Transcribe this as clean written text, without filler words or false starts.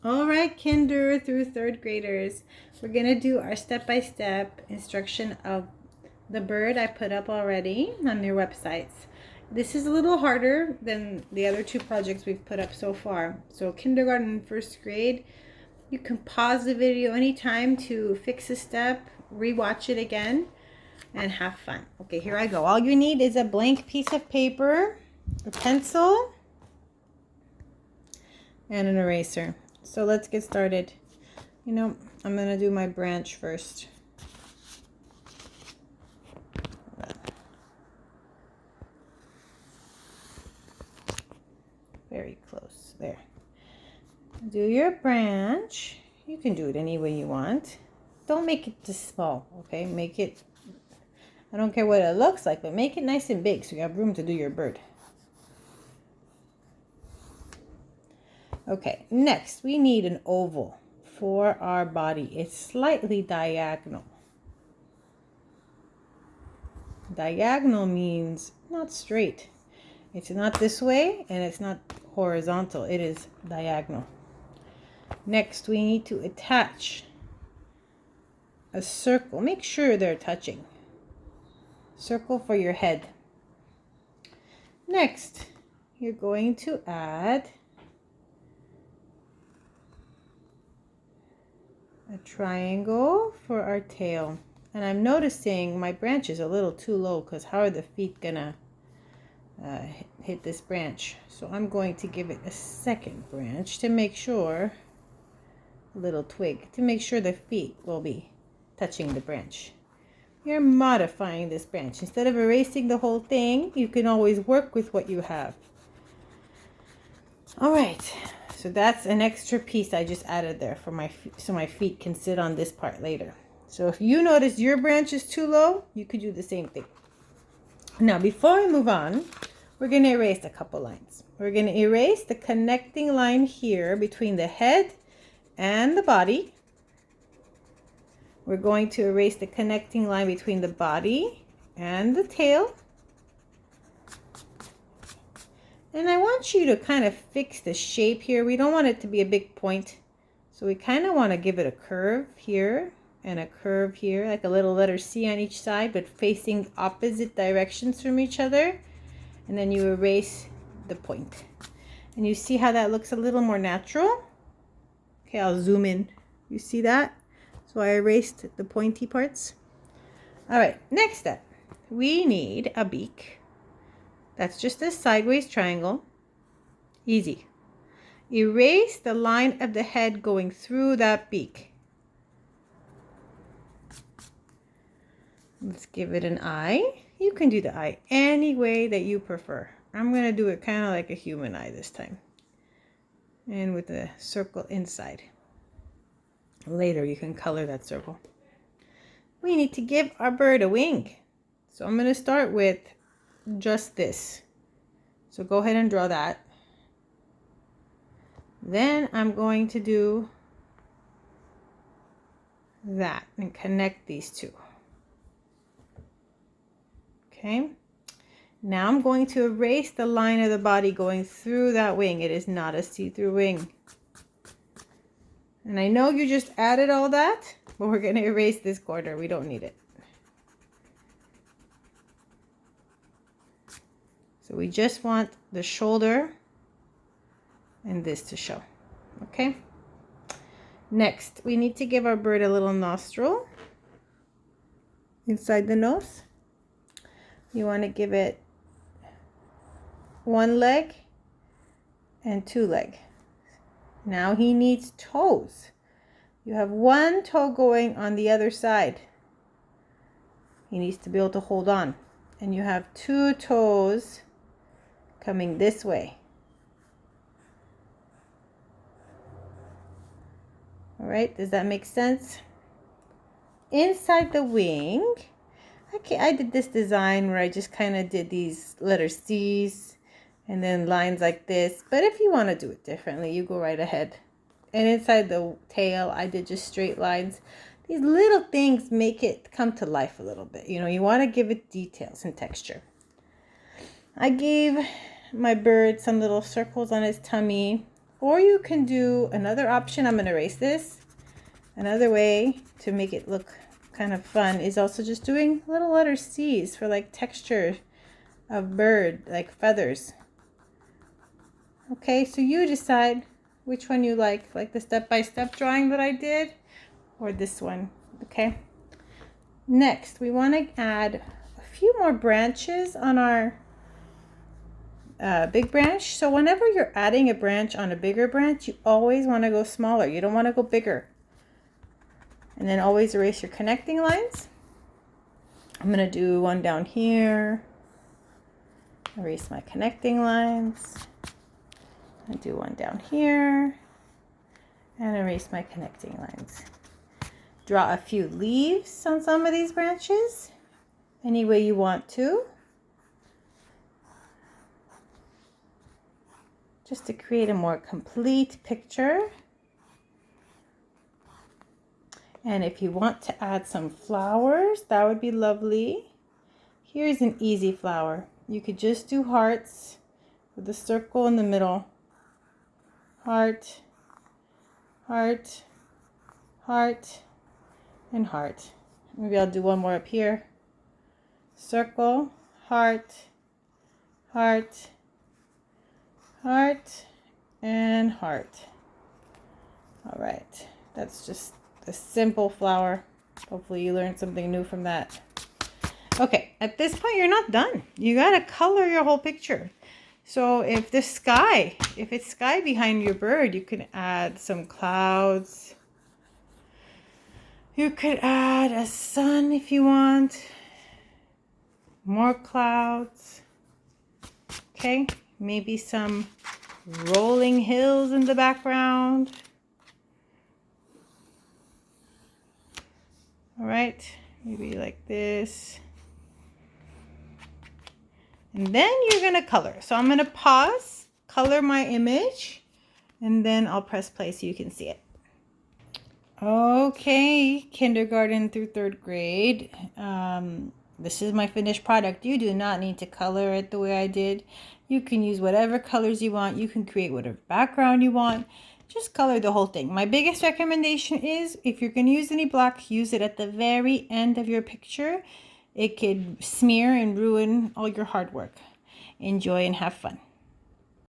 All right, kinder through third graders, we're going to do our step-by-step instruction of the bird I put up already on their websites. This is a little harder than the other two projects we've put up so far. So kindergarten and first grade, you can pause the video anytime to fix a step, rewatch it again, and have fun. Okay, here I go. All you need is a blank piece of paper, a pencil, and an eraser. So let's get started. I'm going to do my branch first. Very close. There. Do your branch. You can do it any way you want. Don't make it too small, okay? Make it, I don't care what it looks like, but make it nice and big so you have room to do your bird. Okay, next we need an oval for our body. It's slightly diagonal. Diagonal means not straight. It's not this way and it's not horizontal. It is diagonal. Next, we need to attach a circle. Make sure they're touching. Circle for your head. Next, you're going to add a triangle for our tail. And I'm noticing my branch is a little too low because how are the feet gonna hit this branch? So I'm going to give it a second branch to make sure, a little twig, to make sure the feet will be touching the branch. You're modifying this branch. Instead of erasing the whole thing, you can always work with what you have. All right. So that's an extra piece I just added there for my feet, so my feet can sit on this part later. So if you notice your branch is too low, you could do the same thing. Now, before we move on, we're going to erase a couple lines. We're going to erase the connecting line here between the head and the body. We're going to erase the connecting line between the body and the tail. And I want you to kind of fix the shape here. We don't want it to be a big point. So we kind of want to give it a curve here and a curve here, like a little letter C on each side, but facing opposite directions from each other. And then you erase the point. And you see how that looks a little more natural? Okay, I'll zoom in. You see that? So I erased the pointy parts. All right, next step. We need a beak. That's just a sideways triangle. Easy. Erase the line of the head going through that beak. Let's give it an eye. You can do the eye any way that you prefer. I'm going to do it kind of like a human eye this time. And with a circle inside. Later you can color that circle. We need to give our bird a wing. So I'm going to start with just this. So go ahead and draw that. Then I'm going to do that and connect these two. Okay. Now I'm going to erase the line of the body going through that wing. It is not a see-through wing. And I know you just added all that, but we're going to erase this corner. We don't need it. So we just want the shoulder and this to show. Okay. Next, we need to give our bird a little nostril inside the nose. You want to give it one leg and two legs. Now he needs toes. You have one toe going on the other side. He needs to be able to hold on. And you have two toes coming this way. All right, does that make sense? Inside the wing, I did this design where I just kind of did these letter C's and then lines like this. But if you want to do it differently, you go right ahead. And inside the tail, I did just straight lines. These little things make it come to life a little bit. You want to give it details and texture. I gave my bird some little circles on his tummy. Or you can do another option. I'm going to erase this. Another way to make it look kind of fun is also just doing little letter C's for like texture of bird, like feathers. Okay, so you decide which one you like the step-by-step drawing that I did or this one. Okay, next we want to add a few more branches on our big branch. So whenever you're adding a branch on a bigger branch, you always want to go smaller. You don't want to go bigger. And then always erase your connecting lines. I'm going to do one down here. Erase my connecting lines. And do one down here. And erase my connecting lines. Draw a few leaves on some of these branches, any way you want to. Just to create a more complete picture. And if you want to add some flowers, that would be lovely. Here's an easy flower. You could just do hearts with a circle in the middle. Heart, heart, heart, and heart. Maybe I'll do one more up here. Circle, heart, heart, heart, and heart. All right, that's just a simple flower. Hopefully you learned something new from that. Okay, at this point you're not done. You gotta color your whole picture. So if it's sky behind your bird, you can add some clouds. You could add a sun if you want. More clouds. Okay, maybe some rolling hills in the background. All right, maybe like this. And then you're going to color. So I'm going to pause, color my image, and then I'll press play so you can see it. Okay, kindergarten through 3rd grade. This is my finished product. You do not need to color it the way I did. You can use whatever colors you want. You can create whatever background you want. Just color the whole thing. My biggest recommendation is if you're going to use any black, use it at the very end of your picture. It could smear and ruin all your hard work. Enjoy and have fun.